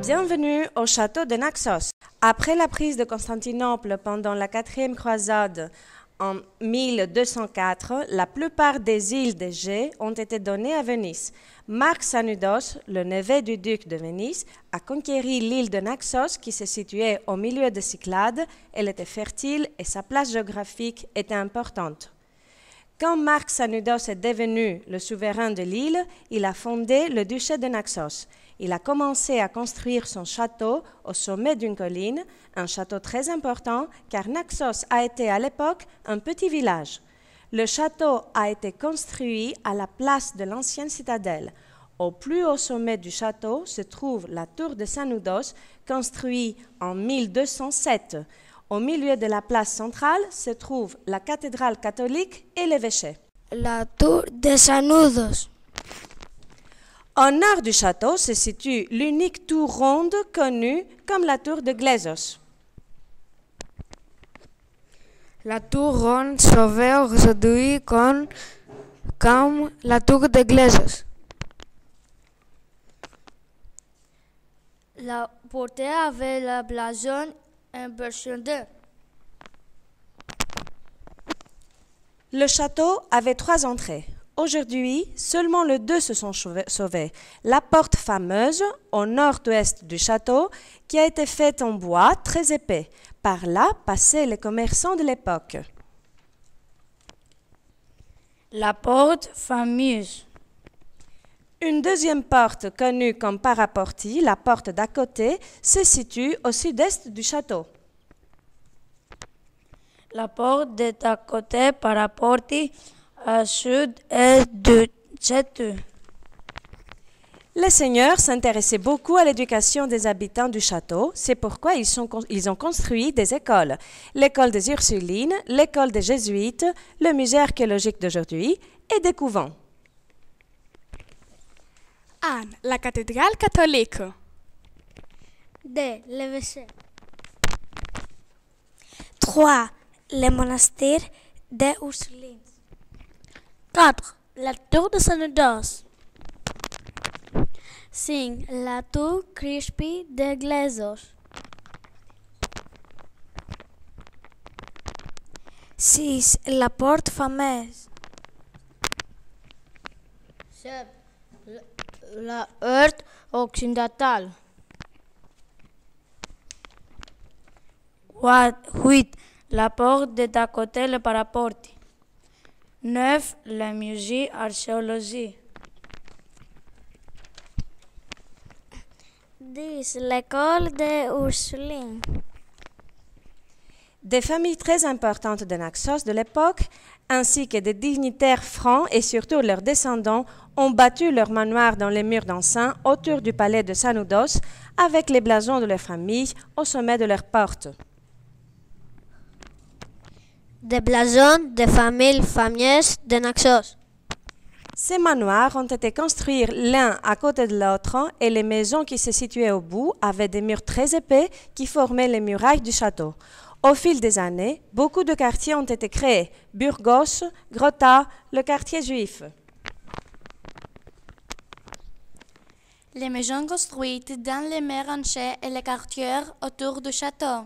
Bienvenue au château de Naxos. Après la prise de Constantinople pendant la 4e croisade en 1204, la plupart des îles d'Égée ont été données à Venise. Marc Sanudos, le neveu du duc de Venise, a conquéri l'île de Naxos qui se situait au milieu des Cyclades. Elle était fertile et sa place géographique était importante. Quand Marc Sanudos est devenu le souverain de l'île, il a fondé le duché de Naxos. Il a commencé à construire son château au sommet d'une colline, un château très important car Naxos a été à l'époque un petit village. Le château a été construit à la place de l'ancienne citadelle. Au plus haut sommet du château se trouve la tour de Sanudos, construite en 1207. Au milieu de la place centrale se trouve la cathédrale catholique et l'évêché. La tour de Sanudos. Au nord du château se situe l'unique tour ronde connue comme la tour de Glezos. La tour ronde sauvée aujourd'hui comme la tour de Glezos. La portée avait la blason en version 2. Le château avait 3 entrées. Aujourd'hui, seulement les 2 se sont sauvées. La porte fameuse au nord-ouest du château, qui a été faite en bois très épais. Par là passaient les commerçants de l'époque. La porte fameuse. Une deuxième porte, connue comme paraporti, la porte d'à côté, se situe au sud-est du château. La porte d'à côté paraporti au sud-est du château. Les seigneurs s'intéressaient beaucoup à l'éducation des habitants du château, c'est pourquoi ils ont construit des écoles. L'école des Ursulines, l'école des Jésuites, le musée archéologique d'aujourd'hui et des couvents. Anne, la cathédrale catholique. 2. L'évêché. 3. Le monastère des Ursulines. 4. La tour de Sanudos. 5. La tour Crispy de Glezos. 6. La porte fameuse. 7. La heurte occidentale. 8. La porte de d'à côté le paraporti. 9. Le musée archéologique. 10. L'école des Ursulines. Des familles très importantes de Naxos de l'époque, ainsi que des dignitaires francs et surtout leurs descendants, ont bâti leur manoir dans les murs d'enceinte autour du palais de Sanudos, avec les blasons de leur famille au sommet de leurs portes. Des blasons des familles fameuses de Naxos. Ces manoirs ont été construits l'un à côté de l'autre et les maisons qui se situaient au bout avaient des murs très épais qui formaient les murailles du château. Au fil des années, beaucoup de quartiers ont été créés. Burgos, Grotta, le quartier juif. Les maisons construites dans les mers ranchées et les quartiers autour du château.